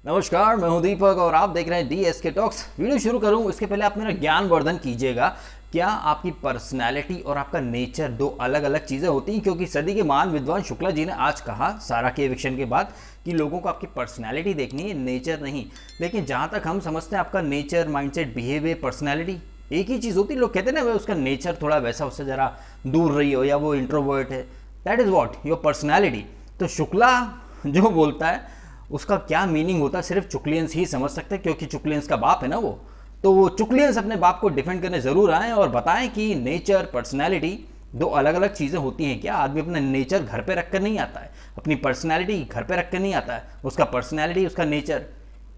नमस्कार, मैं हूं दीपक और आप देख रहे हैं DSK टॉक्स। वीडियो शुरू करूं इसके पहले आप मेरा ज्ञानवर्धन कीजिएगा। क्या आपकी पर्सनैलिटी और आपका नेचर दो अलग अलग चीज़ें होती हैं? क्योंकि सदी के महान विद्वान शुक्ला जी ने आज कहा सारा के एविक्शन के बाद कि लोगों को आपकी पर्सनैलिटी देखनी है, नेचर नहीं। लेकिन जहाँ तक हम समझते हैं आपका नेचर, माइंडसेट, बिहेवियर, पर्सनैलिटी एक ही चीज़ होती है। लोग कहते हैं ना भाई उसका नेचर थोड़ा वैसा, उससे ज़रा दूर रही हो, या वो इंट्रोवर्ट है। That is what your personality. तो शुक्ला जो बोलता है उसका क्या मीनिंग होता है सिर्फ चुकलियंस ही समझ सकते हैं, क्योंकि चुकलियंस का बाप है ना वो। तो वो चुकलियंस अपने बाप को डिफेंड करने ज़रूर आए और बताएं कि नेचर, पर्सनैलिटी दो अलग अलग चीज़ें होती हैं। क्या आदमी अपना नेचर घर पे रख कर नहीं आता है, अपनी पर्सनैलिटी घर पे रख कर नहीं आता है। उसका पर्सनैलिटी, उसका नेचर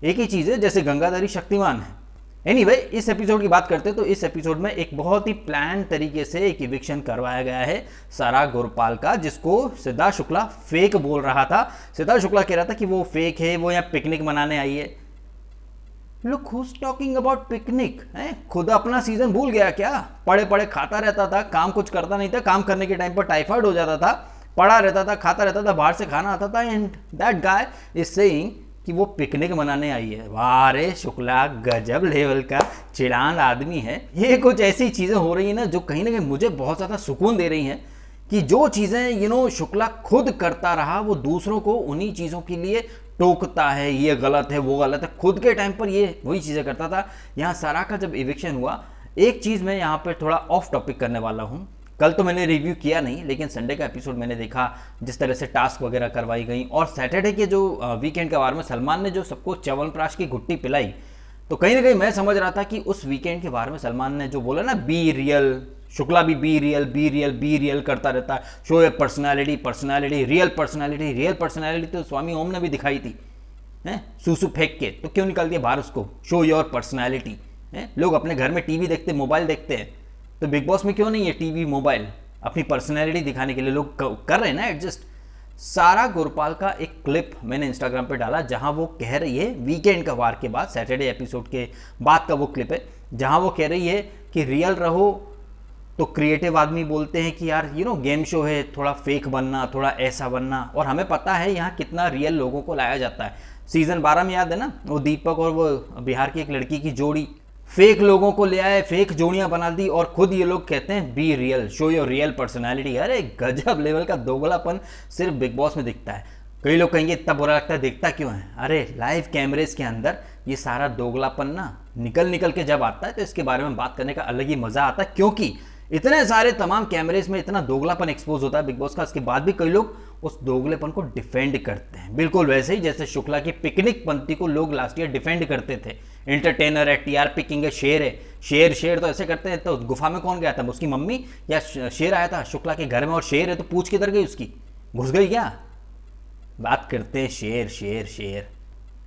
एक ही चीज़ है, जैसे गंगाधरी शक्तिमान है। एनीवे, इस एपिसोड की बात करते हैं तो इस एपिसोड में एक बहुत ही प्लान तरीके से एक इविक्शन करवाया गया है सारा गोरपाल का, जिसको सिद्धार्थ शुक्ला फेक बोल रहा था। सिद्धार्थ शुक्ला कह रहा था कि वो फेक है, वो यहाँ पिकनिक मनाने आई है। Look who's talking about picnic है। खुद अपना सीजन भूल गया क्या? पड़े पड़े खाता रहता था, काम कुछ करता नहीं था। काम करने के टाइम पर टाइफाइड हो जाता था, पड़ा रहता था, खाता रहता था, बाहर से खाना आता था। And that guy is saying कि वो पिकनिक मनाने आई है। वाह रे शुक्ला, गजब लेवल का चिड़ान आदमी है। ये कुछ ऐसी चीज़ें हो रही हैं ना जो कहीं ना कहीं मुझे बहुत ज़्यादा सुकून दे रही हैं कि जो चीज़ें शुक्ला खुद करता रहा वो दूसरों को उन्हीं चीज़ों के लिए टोकता है। ये गलत है, वो गलत है। खुद के टाइम पर ये वही चीज़ें करता था। यहाँ सारा का जब इविक्शन हुआ, एक चीज़ मैं यहाँ पर थोड़ा ऑफ टॉपिक करने वाला हूँ। कल तो मैंने रिव्यू किया नहीं, लेकिन संडे का एपिसोड मैंने देखा, जिस तरह से टास्क वगैरह करवाई गई। और सैटरडे के जो वीकेंड के बारे में सलमान ने जो सबको च्यवनप्राश की घुट्टी पिलाई, तो कहीं ना कहीं मैं समझ रहा था कि उस वीकेंड के बारे में सलमान ने जो बोला ना, बी रियल, शुक्ला भी be real be real be real करता रहता है। Show your personality, personality, real personality, real personality. तो स्वामी ओम ने भी दिखाई थी है, सूसू फेंक के, तो क्यों निकाल दिया बाहर उसको? शो योर पर्सनैलिटी है। लोग अपने घर में टीवी देखते, मोबाइल देखते हैं, तो बिग बॉस में क्यों नहीं है टीवी, मोबाइल? अपनी पर्सनैलिटी दिखाने के लिए लोग कर रहे हैं ना एडजस्ट। सारा गुरपाल का एक क्लिप मैंने इंस्टाग्राम पे डाला, जहां वो कह रही है, वीकेंड का वार के बाद, सैटरडे एपिसोड के बाद का वो क्लिप है, जहां वो कह रही है कि रियल रहो। तो क्रिएटिव आदमी बोलते हैं कि यार गेम शो है, थोड़ा फेक बनना, थोड़ा ऐसा बनना। और हमें पता है यहाँ कितना रियल लोगों को लाया जाता है। सीजन 12 में याद है ना, वो दीपक और वो बिहार की एक लड़की की जोड़ी फेक लोगों को ले आए, फेक जोड़ियां बना दी, और खुद ये लोग कहते हैं be real, show your real personality. अरे गजब लेवल का दोगलापन सिर्फ बिग बॉस में दिखता है। कई लोग कहेंगे इतना बुरा लगता है, दिखता क्यों है? अरे लाइव कैमरेज के अंदर ये सारा दोगलापन ना निकल निकल के जब आता है, तो इसके बारे में बात करने का अलग ही मजा आता है। क्योंकि इतने सारे तमाम कैमरेज में इतना दोगलापन एक्सपोज होता है बिग बॉस का, इसके बाद भी कई लोग उस दोगलेपन को डिफेंड करते हैं। बिल्कुल वैसे ही जैसे शुक्ला की पिकनिक पंक्ति को लोग लास्ट ईयर डिफेंड करते थे। एंटरटेनर है, टीआरपी किंग है, शेर है। शेर शेर तो ऐसे करते हैं। तो गुफा में कौन गया था? उसकी मम्मी या शेर आया था शुक्ला के घर में? और शेर है तो पूछ किधर गई उसकी? घुस गई क्या? बात करते हैं शेर शेर शेर,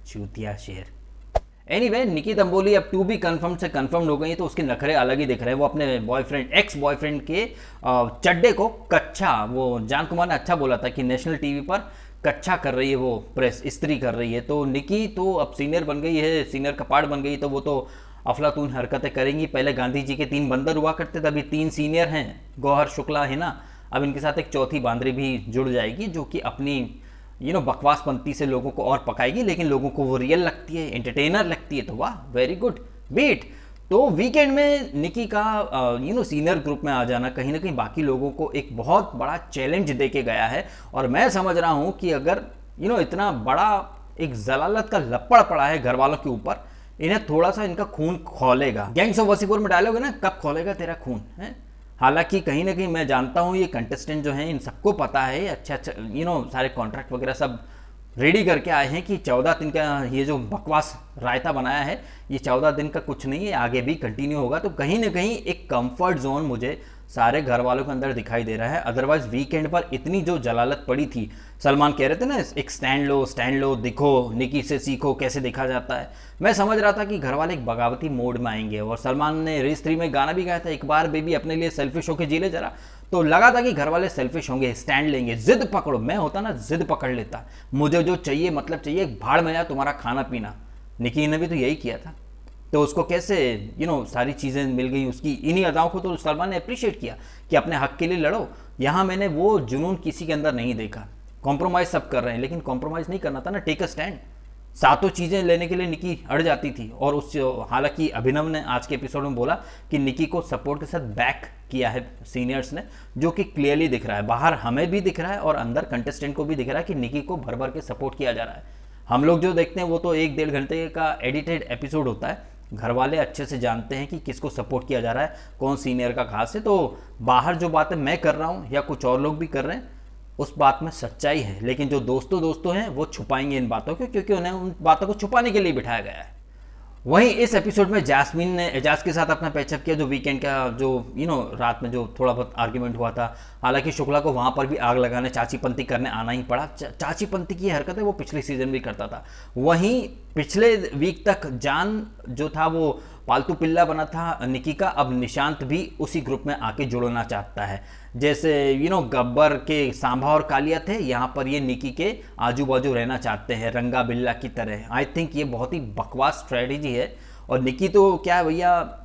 चूतिया शेर। एनीवे, निकी तंबोली अब टू बी कन्फर्म से कन्फर्म हो गई, तो उसके नखरे अलग ही दिख रहे हैं। वो अपने बॉयफ्रेंड, एक्स बॉयफ्रेंड के चड्डे को कच्चा, वो जान कुमार ने अच्छा बोला था कि नेशनल टीवी पर कच्चा कर रही है, वो प्रेस इस्त्री कर रही है। तो निकी तो अब सीनियर बन गई है, सीनियर कपाड़ बन गई, तो वो तो अफलातून हरकतें करेंगी। पहले गांधी जी के 3 बंदर हुआ करते थे, अभी 3 सीनियर हैं। गौहर शुक्ला है ना, अब इनके साथ एक चौथी बांदरी भी जुड़ जाएगी, जो कि अपनी बकवास पंक्ति से लोगों को और पकाएगी, लेकिन लोगों को वो रियल लगती है, एंटरटेनर लगती है। तो वाह, वेरी गुड बीट। तो वीकेंड में निकी का सीनियर ग्रुप में आ जाना कहीं ना कहीं बाकी लोगों को एक बहुत बड़ा चैलेंज दे के गया है। और मैं समझ रहा हूँ कि अगर इतना बड़ा एक जलालत का लपड़ पड़ा है घर वालों के ऊपर, इन्हें थोड़ा सा इनका खून खौलेगा। गैंग्स ऑफ वसीपुर में डायलॉग है ना, कब खौलेगा तेरा खून है। हालांकि कहीं ना कहीं मैं जानता हूँ ये कंटेस्टेंट जो हैं, इन सबको पता है, अच्छा सारे कॉन्ट्रैक्ट वगैरह सब रेडी करके आए हैं कि 14 दिन का ये जो बकवास रायता बनाया है, ये 14 दिन का कुछ नहीं है, आगे भी कंटिन्यू होगा। तो कहीं ना कहीं एक कंफर्ट जोन मुझे सारे घर वालों के अंदर दिखाई दे रहा है। अदरवाइज वीकेंड पर इतनी जो जलालत पड़ी थी, सलमान कह रहे थे ना, एक स्टैंड लो, दिखो, निकी से सीखो कैसे देखा जाता है। मैं समझ रहा था कि घर वाले एक बगावती मोड में आएंगे। और सलमान ने रेस 3 में गाना भी गाया था, एक बार बेबी अपने लिए सेल्फिश होके जी ले जरा। तो लगा था कि घर वाले सेल्फिश होंगे, स्टैंड लेंगे, जिद पकड़ो। मैं होता ना, जिद पकड़ लेता, मुझे जो चाहिए मतलब चाहिए, भाड़ में जाए तुम्हारा खाना पीना। निकी ने भी तो यही किया था। तो उसको कैसे सारी चीज़ें मिल गई उसकी इन्हीं अदाओं को, तो सलमान ने अप्रिशिएट किया कि अपने हक के लिए लड़ो। यहाँ मैंने वो जुनून किसी के अंदर नहीं देखा। कॉम्प्रोमाइज़ सब कर रहे हैं, लेकिन कॉम्प्रोमाइज़ नहीं करना था ना, टेक अ स्टैंड। सातों चीज़ें लेने के लिए निकी अड़ जाती थी। और उस हालांकि अभिनव ने आज के एपिसोड में बोला कि निकी को सपोर्ट के साथ बैक किया है सीनियर्स ने, जो कि क्लियरली दिख रहा है, बाहर हमें भी दिख रहा है और अंदर कंटेस्टेंट को भी दिख रहा है कि निकी को भर भर के सपोर्ट किया जा रहा है। हम लोग जो देखते हैं वो तो 1-1.5 घंटे का एडिटेड एपिसोड होता है, घर वाले अच्छे से जानते हैं कि किसको सपोर्ट किया जा रहा है, कौन सीनियर का खास है। तो बाहर जो बातें मैं कर रहा हूँ या कुछ और लोग भी कर रहे हैं उस बात में सच्चाई है, लेकिन जो दोस्तों हैं वो छुपाएंगे इन बातों को, क्योंकि उन्हें उन बातों को छुपाने के लिए बिठाया गया है। वहीं इस एपिसोड में जैस्मीन ने एजाज के साथ अपना पैचअप किया, जो वीकेंड का जो रात में जो थोड़ा बहुत आर्ग्यूमेंट हुआ था। हालांकि शुक्ला को वहां पर भी आग लगाने, चाचीपंती करने आना ही पड़ा। चाचीपंती की हरकत है वो पिछले सीजन भी करता था। वहीं पिछले वीक तक जान जो था वो पालतू पिल्ला बना था निकी का, अब निशांत भी उसी ग्रुप में आके जुड़ना चाहता है। जैसे गब्बर के सांभा और कालिया थे, यहाँ पर ये निकी के आजू बाजू रहना चाहते हैं रंगा बिल्ला की तरह। आई थिंक ये बहुत ही बकवास स्ट्रेटेजी है। और निकी तो क्या है भैया,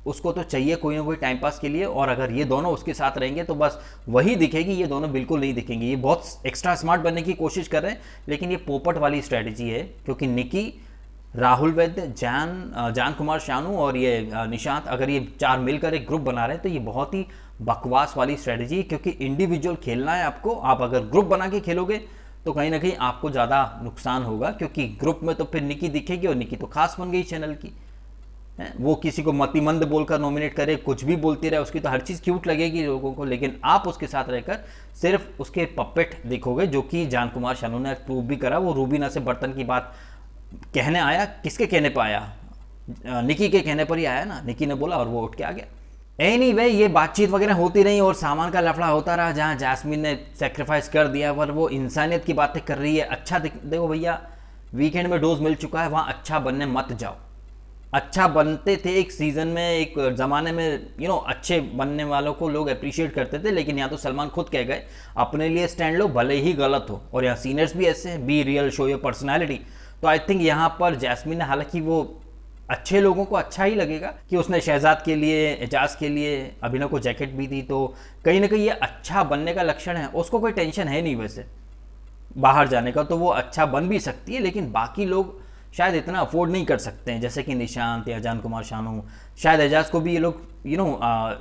उसको तो चाहिए कोई ना कोई टाइम पास के लिए, और अगर ये दोनों उसके साथ रहेंगे तो बस वही दिखेगी, ये दोनों बिल्कुल नहीं दिखेंगे। ये बहुत एक्स्ट्रा स्मार्ट बनने की कोशिश कर रहे हैं, लेकिन ये पोपट वाली स्ट्रेटेजी है, क्योंकि निकी, राहुल वैद्य, जान कुमार शानू और ये निशांत, अगर ये 4 मिलकर एक ग्रुप बना रहे हैं तो ये बहुत ही बकवास वाली स्ट्रेटजी है। क्योंकि इंडिविजुअल खेलना है आपको, आप अगर ग्रुप बना के खेलोगे तो कहीं ना कहीं आपको ज़्यादा नुकसान होगा, क्योंकि ग्रुप में तो फिर निकी दिखेगी और निकी तो खास बन गई चैनल की। वो किसी को मतिमंद बोलकर नॉमिनेट करे, कुछ भी बोलती रहे, उसकी तो हर चीज़ क्यूट लगेगी लोगों को, लेकिन आप उसके साथ रहकर सिर्फ उसके पपेट दिखोगे, जो कि जान कुमार शानू ने प्रूव भी करा। वो रूबीना से बर्तन की बात कहने आया, किसके कहने पर आया? निकी के कहने पर ही आया ना, निकी ने बोला और वो उठ के आ गया। एनीवे, ये बातचीत वगैरह होती रही और सामान का लफड़ा होता रहा, जहाँ जैस्मीन ने सेक्रीफाइस कर दिया, पर वो इंसानियत की बातें कर रही है। अच्छा देखो भैया, वीकेंड में डोज मिल चुका है, वहाँ अच्छा बनने मत जाओ। अच्छा बनते थे एक सीज़न में, एक ज़माने में अच्छे बनने वालों को लोग अप्रिशिएट करते थे, लेकिन यहाँ तो सलमान खुद कह गए अपने लिए स्टैंड लो भले ही गलत हो। और यहाँ सीनियर्स भी ऐसे हैं, be real, show your personality. तो आई थिंक यहाँ पर जैस्मीन ने, हालांकि वो अच्छे लोगों को अच्छा ही लगेगा कि उसने शहजाद के लिए, एजाज के लिए अभिनव को जैकेट भी दी, तो कहीं ना कहीं ये अच्छा बनने का लक्षण है। उसको कोई टेंशन है नहीं वैसे बाहर जाने का, तो वो अच्छा बन भी सकती है, लेकिन बाकी लोग शायद इतना अफोर्ड नहीं कर सकते हैं, जैसे कि निशांत या जान कुमार शानू। शायद एजाज को भी ये लोग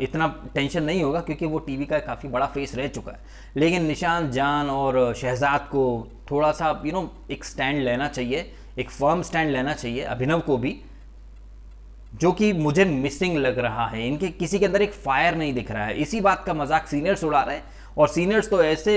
इतना टेंशन नहीं होगा, क्योंकि वो टीवी का काफ़ी बड़ा फेस रह चुका है। लेकिन निशांत, जान और शहजाद को थोड़ा सा एक स्टैंड लेना चाहिए, एक फर्म स्टैंड लेना चाहिए। अभिनव को भी, जो कि मुझे मिसिंग लग रहा है, इनके किसी के अंदर एक फायर नहीं दिख रहा है। इसी बात का मजाक सीनियर्स उड़ा रहे हैं, और सीनियर्स तो ऐसे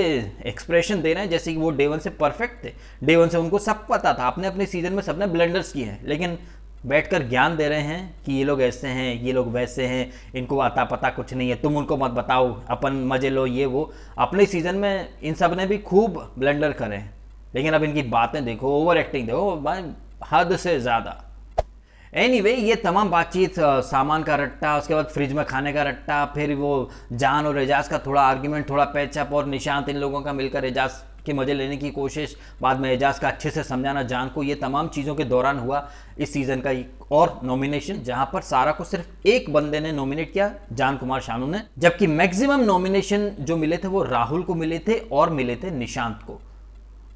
एक्सप्रेशन दे रहे हैं जैसे कि वो डे 1 से परफेक्ट थे। डे 1 से उनको सब पता था, अपने अपने सीजन में सबने ब्लंडर्स किए हैं, लेकिन बैठकर ज्ञान दे रहे हैं कि ये लोग ऐसे हैं, ये लोग वैसे हैं, इनको आता पता कुछ नहीं है, तुम उनको मत बताओ, अपन मजे लो, ये वो। अपने सीजन में इन सब ने भी खूब ब्लंडर करे हैं, लेकिन अब इनकी बातें देखो, ओवर एक्टिंग देखो, हद से ज़्यादा। एनीवे, ये तमाम बातचीत, सामान का रट्टा, उसके बाद फ्रिज में खाने का रट्टा, फिर वो जान और एजाज का थोड़ा आर्ग्यूमेंट, थोड़ा पैचअप, और निशांत, इन लोगों का मिलकर एजाज के मजे लेने की कोशिश, बाद में एजाज का अच्छे से समझाना जान को, ये तमाम चीज़ों के दौरान हुआ इस सीज़न का एक और नॉमिनेशन, जहां पर सारा को सिर्फ एक बंदे ने नॉमिनेट किया, जान कुमार शानू ने, जबकि मैक्सिमम नॉमिनेशन जो मिले थे वो राहुल को मिले थे और मिले थे निशांत को।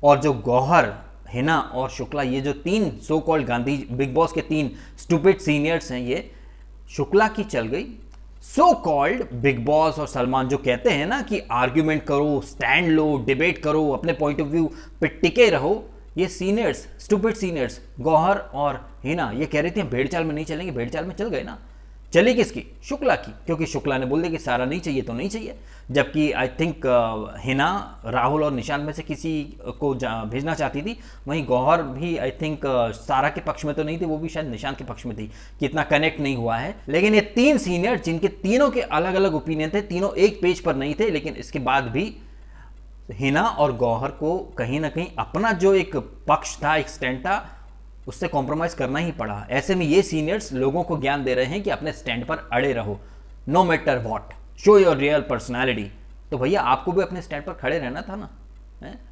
और जो गौहर, हिना और शुक्ला, ये जो 3 so called Gandhi big boss के 3 स्टूपिड सीनियर्स हैं, ये शुक्ला की चल गई। सो कॉल्ड बिग बॉस और सलमान जो कहते हैं ना कि आर्ग्यूमेंट करो, स्टैंड लो, डिबेट करो, अपने पॉइंट ऑफ व्यू पे टिके रहो, ये सीनियर्स, स्टूपिड सीनियर्स गौहर और हिना, ये कह रही थी भेड़ चाल में नहीं चलेंगे, भेड़ चाल में चल गए ना। चली किसकी? शुक्ला की, क्योंकि शुक्ला ने बोल दिया कि सारा नहीं चाहिए तो नहीं चाहिए। जबकि आई थिंक हिना, राहुल और निशांत में से किसी को भेजना चाहती थी। वहीं गौहर भी आई थिंक सारा के पक्ष में तो नहीं थी, वो भी शायद निशांत के पक्ष में थी, कि इतना कनेक्ट नहीं हुआ है। लेकिन ये 3 सीनियर, जिनके तीनों के अलग अलग ओपिनियन थे, तीनों एक पेज पर नहीं थे, लेकिन इसके बाद भी हिना और गौहर को कहीं ना कहीं अपना जो एक पक्ष था, एक स्टैंड था, उससे कॉम्प्रोमाइज करना ही पड़ा। ऐसे में ये सीनियर्स लोगों को ज्ञान दे रहे हैं कि अपने स्टैंड पर अड़े रहो, no matter what, show your real personality. तो भैया आपको भी अपने स्टैंड पर खड़े रहना था ना।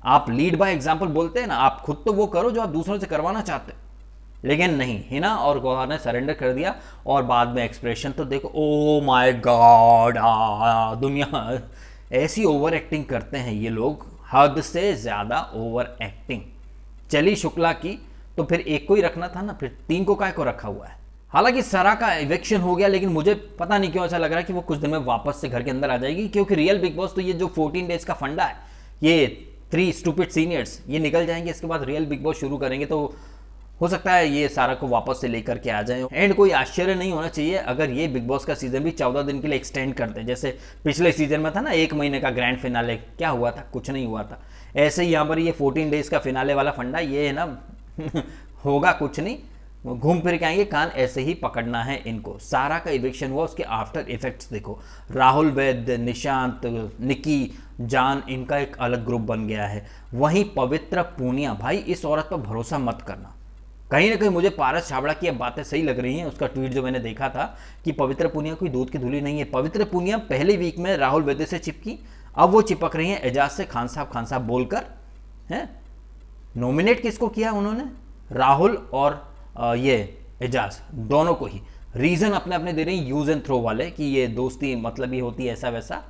आप लीड बाय एग्जांपल बोलते हैं ना, आप खुद तो वो करो जो आप दूसरों से करवाना चाहते हैं, लेकिन नहीं, हिना और गौहर ने सरेंडर कर दिया। और बाद में एक्सप्रेशन तो देखो, ओ माय गॉड, दुनिया ऐसी ओवर एक्टिंग करते हैं ये लोग, हद से ज़्यादा ओवर एक्टिंग। चली शुक्ला की, तो फिर एक को ही रखना था ना, फिर 3 को काय को रखा हुआ है। हालांकि सारा का इवेक्शन हो गया, लेकिन मुझे पता नहीं क्यों ऐसा लग रहा है कि वो कुछ दिन में वापस से घर के अंदर आ जाएगी, क्योंकि रियल बिग बॉस तो ये जो 14 डेज का फंडा है, ये 3 स्टूपिड सीनियर्स ये निकल जाएंगे, इसके बाद रियल बिग बॉस शुरू करेंगे, तो हो सकता है ये सारा को वापस से लेकर के आ जाए। एंड कोई आश्चर्य नहीं होना चाहिए अगर ये बिग बॉस का सीजन भी 14 दिन के लिए एक्सटेंड करते हैं, जैसे पिछले सीजन में था ना 1 महीने का ग्रैंड फिनाले, क्या हुआ था, कुछ नहीं हुआ था। ऐसे ही यहाँ पर ये 14 डेज का फिनाले वाला फंडा ये है ना होगा कुछ नहीं, घूम फिर के आएंगे, कान ऐसे ही पकड़ना है इनको। सारा का इविक्शन हुआ, उसके आफ्टर इफेक्ट्स देखो, राहुल वैद्य, निशांत, निकी, जान, इनका एक अलग ग्रुप बन गया है। वहीं पवित्र पूनिया, भाई इस औरत पर भरोसा मत करना, कहीं ना कहीं मुझे पारस छाबड़ा की अब बातें सही लग रही हैं। उसका ट्वीट जो मैंने देखा था कि पवित्र पूनिया कोई दूध की धूली नहीं है। पवित्र पूनिया पहले वीक में राहुल वैद्य से चिपकी, अब वो चिपक रही हैं एजाज से, खान साहब बोलकर। हैं नॉमिनेट किसको किया उन्होंने, राहुल और ये एजाज दोनों को ही। रीजन अपने अपने दे रही हैं, यूज एंड थ्रो वाले, कि ये दोस्ती मतलब ही होती है ऐसा वैसा।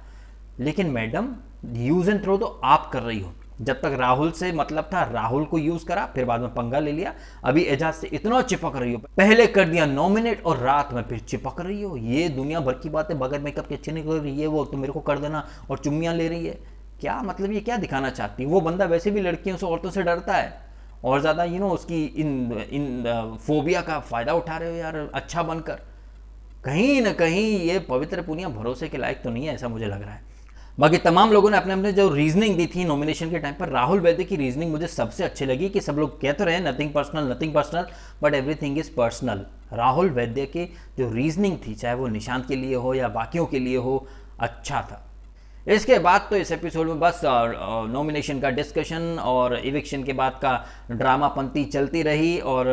लेकिन मैडम यूज एंड थ्रो तो आप कर रही हो, जब तक राहुल से मतलब था राहुल को यूज करा, फिर बाद में पंगा ले लिया, अभी एजाज से इतना चिपक रही हो, पहले कर दिया नॉमिनेट और रात में फिर चिपक रही हो। ये दुनिया भर की बातें बगैर मेकअप के अच्छी नहीं कर रही है, वो तो मेरे को कर देना और चुम्मियां ले रही है, क्या मतलब ये क्या दिखाना चाहती है। वो बंदा वैसे भी लड़कियों से औरतों से डरता है, और ज़्यादा उसकी इन फोबिया का फ़ायदा उठा रहे हो यार, अच्छा बनकर। कहीं ना कहीं ये पवित्र पूनिया भरोसे के लायक तो नहीं है, ऐसा मुझे लग रहा है। बाकी तमाम लोगों ने अपने अपने जो रीजनिंग दी थी नॉमिनेशन के टाइम पर, राहुल वैद्य की रीजनिंग मुझे सबसे अच्छी लगी, कि सब लोग कहते रहे nothing personal but everything is personal. Rahul Vaidya की जो रीजनिंग थी, चाहे वो निशांत के लिए हो या बाकियों के लिए हो, अच्छा था। इसके बाद तो इस एपिसोड में बस नॉमिनेशन का डिस्कशन और इविक्शन के बाद का ड्रामा पंती चलती रही, और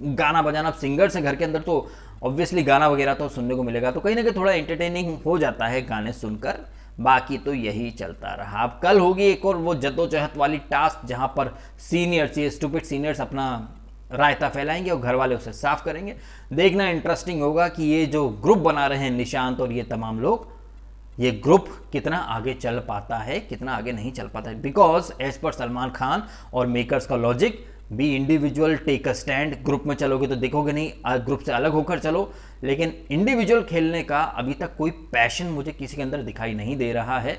गाना बजाना सिंगर से घर के अंदर, तो ऑब्वियसली गाना वगैरह तो सुनने को मिलेगा, तो कहीं ना कहीं थोड़ा एंटरटेनिंग हो जाता है गाने सुनकर। बाकी तो यही चलता रहा। अब कल होगी एक और वो जद्दोजहद वाली टास्क, जहां पर सीनियर्स, ये स्टूपिड सीनियर्स अपना रायता फैलाएंगे और घर वाले उसे साफ करेंगे। देखना इंटरेस्टिंग होगा कि ये जो ग्रुप बना रहे हैं निशांत और ये तमाम लोग, ये ग्रुप कितना आगे चल पाता है, कितना आगे नहीं चल पाता है। Because as per Salman Khan और मेकर्स का logic, be individual, take a stand. Group में चलोगे तो देखोगे नहीं, ग्रुप से अलग होकर चलो। लेकिन इंडिविजुअल खेलने का अभी तक कोई पैशन मुझे किसी के अंदर दिखाई नहीं दे रहा है।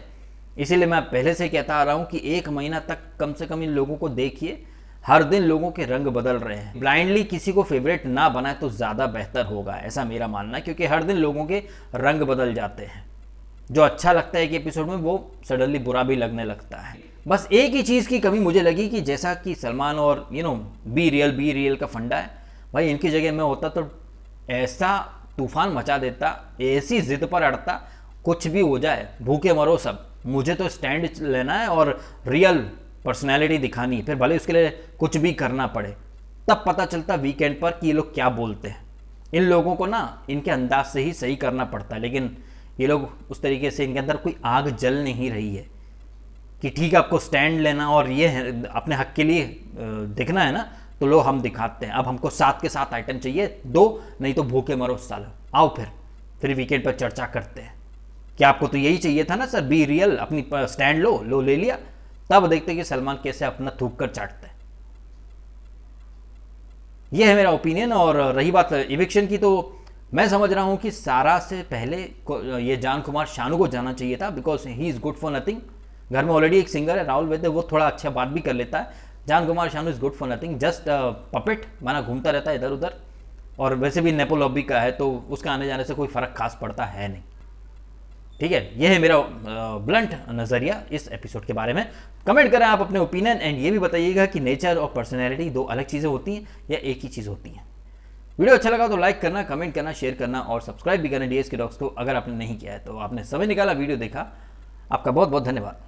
इसीलिए मैं पहले से कहता आ रहा हूँ कि 1 महीना तक कम से कम इन लोगों को देखिए, हर दिन लोगों के रंग बदल रहे हैं। ब्लाइंडली किसी को फेवरेट ना बनाए तो ज़्यादा बेहतर होगा, ऐसा मेरा मानना है, क्योंकि हर दिन लोगों के रंग बदल जाते हैं। जो अच्छा लगता है एक एपिसोड में, वो सडनली बुरा भी लगने लगता है। बस एक ही चीज़ की कमी मुझे लगी कि जैसा कि सलमान और बी रियल का फंडा है, भाई इनकी जगह मैं होता तो ऐसा तूफान मचा देता, ऐसी जिद पर अड़ता, कुछ भी हो जाए, भूखे मरो सब, मुझे तो स्टैंड लेना है और रियल पर्सनैलिटी दिखानी है, फिर भले उसके लिए कुछ भी करना पड़े। तब पता चलता वीकेंड पर कि ये लोग क्या बोलते हैं। इन लोगों को ना इनके अंदाज से ही सही करना पड़ता है, लेकिन ये लोग उस तरीके से, इनके अंदर कोई आग जल नहीं रही है कि ठीक है आपको स्टैंड लेना और ये है अपने हक के लिए दिखना है ना, तो लो हम दिखाते हैं। अब हमको 7 के 7 आइटम चाहिए, 2 नहीं तो भूखे मरो सालो। आओ फिर वीकेंड पर चर्चा करते हैं। क्या आपको तो यही चाहिए था ना सर, बी रियल, अपनी स्टैंड लो ले लिया। तब देखते कि सलमान कैसे अपना थूक कर चाटते हैं। यह है मेरा ओपिनियन। और रही बात इविक्शन की, तो मैं समझ रहा हूं कि सारा से पहले ये जान कुमार शानू को जाना चाहिए था, because he is good for nothing. घर में ऑलरेडी एक सिंगर है राहुल वैद्य, वो थोड़ा अच्छा बात भी कर लेता है। Jaan Kumar Sanu is good for nothing, just puppet बना घूमता रहता है इधर उधर, और वैसे भी नेपो लॉबी का है, तो उसका आने जाने से कोई फर्क खास पड़ता है नहीं। ठीक है, यह है मेरा ब्लंट नज़रिया इस एपिसोड के बारे में। कमेंट करें आप अपने ओपिनियन, एंड ये भी बताइएगा कि नेचर और पर्सनैलिटी 2 अलग चीज़ें होती हैं या एक ही चीज़ होती हैं। वीडियो अच्छा लगा तो लाइक करना, कमेंट करना, शेयर करना और सब्सक्राइब भी करना DSK टॉक्स को, अगर आपने नहीं किया है तो। आपने समय निकाला, वीडियो देखा, आपका बहुत बहुत धन्यवाद।